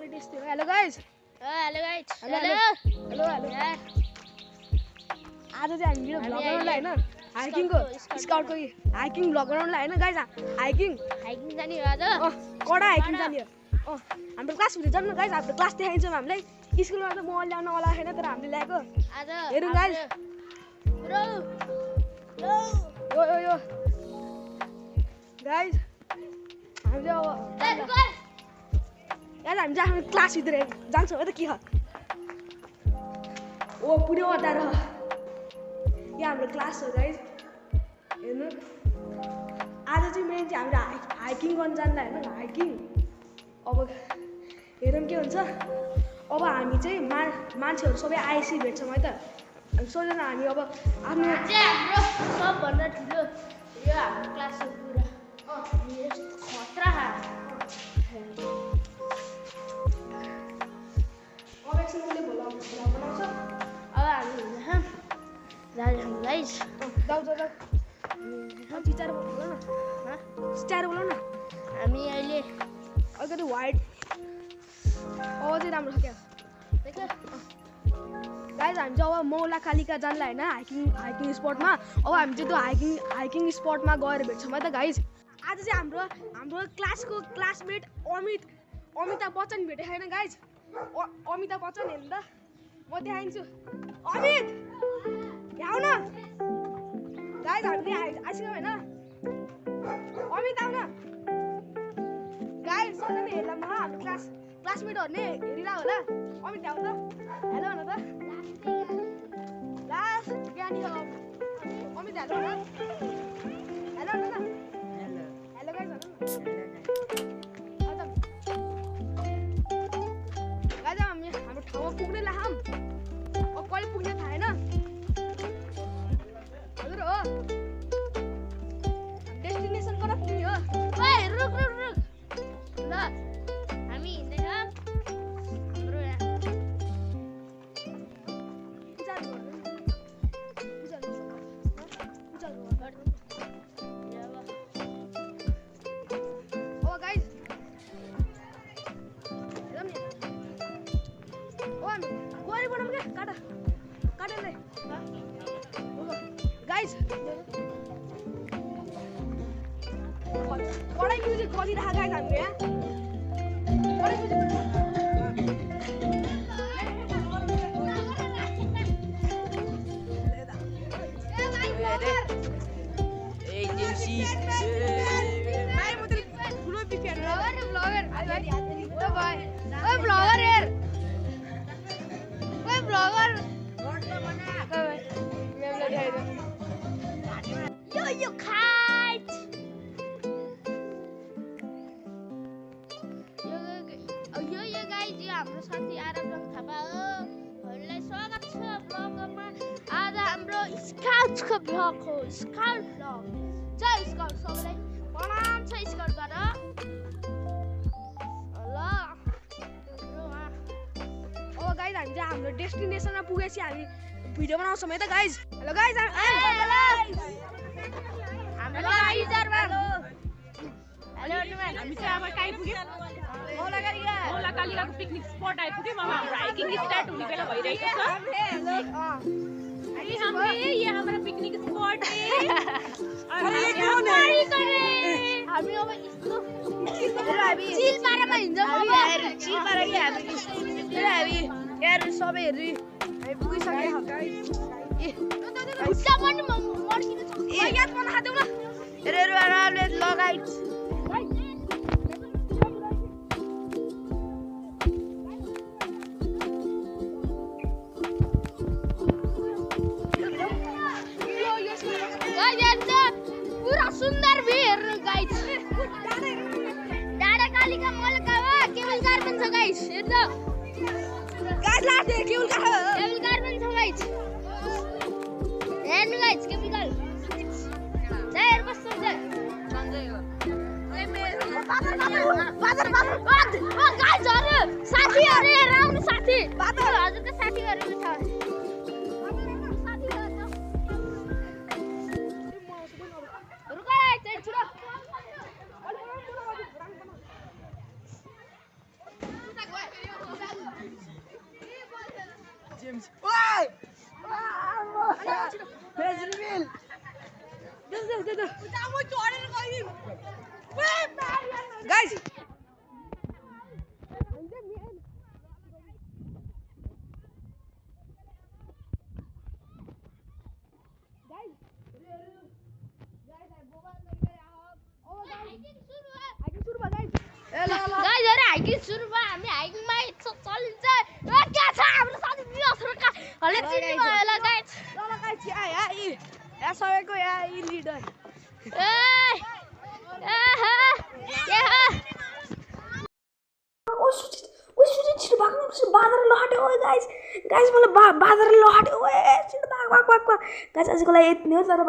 Quality यस्तै हो। Hello guys hello guys hello hello hello आज चाहिँ हामी भिडियो भ्लग बनाउनलाई हैन हाइकिङको स्काउटको हाइकिङ भ्लग बनाउनलाई हैन गाइज हाइकिङ जाने हो आज कडा हाइकिङ जाने हो। हाम्रो क्लास भित्र जानु गाइज हाम्रो क्लास देखाइन्छ हामीलाई स्कुलमा त म ल्याउन वाला छैन तर हामीले ल्याएको आज हेरौँ गाइज ब्रो यो गाइज हामीले अब गाइज हामी चाहिँ आफ्नो क्लासभित्र जान्छौँ है त के हो ओ पुऱ्यो अटाएर यहाँ हाम्रो क्लास हो गाइज हेर्नु आज चाहिँ मेन चाहिँ हाम्रो हाइकिङ गर्नु जान्ला होइन हाइकिङ अब हेरौँ के हुन्छ अब हामी चाहिँ मान्छेहरू सबै आएपछि भेट्छौँ है त अनि सोचेन हामी अब आफ्नो हाम्रो सबभन्दा ठुलो यो हाम्रो क्लास हो पुरा खतरा अब एकछिन मैले भ्लग बनाउँछ अब हामी जान्छौँ गाइज जाऊ चिचारो बोल्नु न चिचारो बोल्नु न हामी अहिले अलिकति वाइड अब चाहिँ राम्रो छ क्या गाइज हामी चाहिँ अब मौला कालिका जान्ला होइन हाइकिङ स्पटमा अब हामी चाहिँ त्यो हाइकिङ स्पटमा गएर भेट्छौँ है त गाइज आज चाहिँ हाम्रो क्लासको क्लासमेट अमिताभ बच्चन भेटेको छैन गाइज अमिताभ बच्चन हेर्नु त म देखाइदिन्छु अमित आऊ न गाइज हामीले आइसक्यौँ होइन अमित आऊ न गाइज सबैले हेर्ला म हाम्रो क्लासमेटहरू नै हेरिरहेको होला अमित आऊ त हेलो भन त लास्ट ज्ञानी हो अमित हेलो भन हेलो भन न हेलो गाइज भन न गाइज हाम्रो ठाउँमा पुग्ने लाखौँ अब कहिले पुग्ने थाहा छैन हजुर हो डेस्टिनेसन कता पुग्ने हो रुक ल हामी हिँड्दैछ हाम्रो यहाँ Oh guys, गरी बनाऊँ क्या काटा ले गाइस कडै म्युजिक बजिरहेको गाइस हाम्रो यहाँ कडै म्युजिक यो खाइट यो गाइज यो हाम्रो साथी आरबजङ थापा हो हजुरलाई स्वागत छ ब्लगमा आज हाम्रो स्काउटको ब्लग हो स्काउट ब्लग जय स्काउट सबैलाई प्रणाम छ स्काउटबाट ल अब गाइज हामी चाहिँ हाम्रो डेस्टिनेसनमा पुगेपछि हामी भिडियो बनाउँछौँ है त गाइज हेलो गाइज हाम्रो हामी चाहिँ अब कहीँ पुग्यौँ मौला कालिकाको पिकनिक स्पट आइपुग्यौँ अब हाम्रो हाइकिङ स्टार्ट हुने बेला भइरहेको छ ये हमारा पिकनिक स्पॉट है हामी अब यस्तो चिल पारामा हिँड्छौँ चिल पारा कि हामी यार सबै हेरी हामी पुगिसक्यो खुट्टा पनि मर्किनु छ याद गर्न खाँदैौ न हेरेर आरामले लगाइट पुरा सुन्दर भ्यू हेर्नु गाइस डाँडा कालिका मलका हो केबल कार पनि छ गाइस हेर्नु गाइस लास्ट केबल कार पनि छ गाइस हेर्नु गाइस केबल कार जायर कस्तो छ गाइसहरु साथीहरु हेर आउनु साथी हजुरको साथीहरु छ जेम्स ओए फेस रिभिल गाइस गाइस अरे हाइकिङ सुरु भयो हामी हाइकिङमा चलिन्छ के छ हाम्रो साथी बियोसरका हले चिन्नु भयो होला गाइस ल गाइस यहाँ सबैको यहाँ लिडर ओ सुचित छिटो भाग्नु बाँदर लहट्यो ओए गाइस मलाई बाँदर लहट्यो ओए छिटो भाग गाइस आजको लागि यति नै हो तर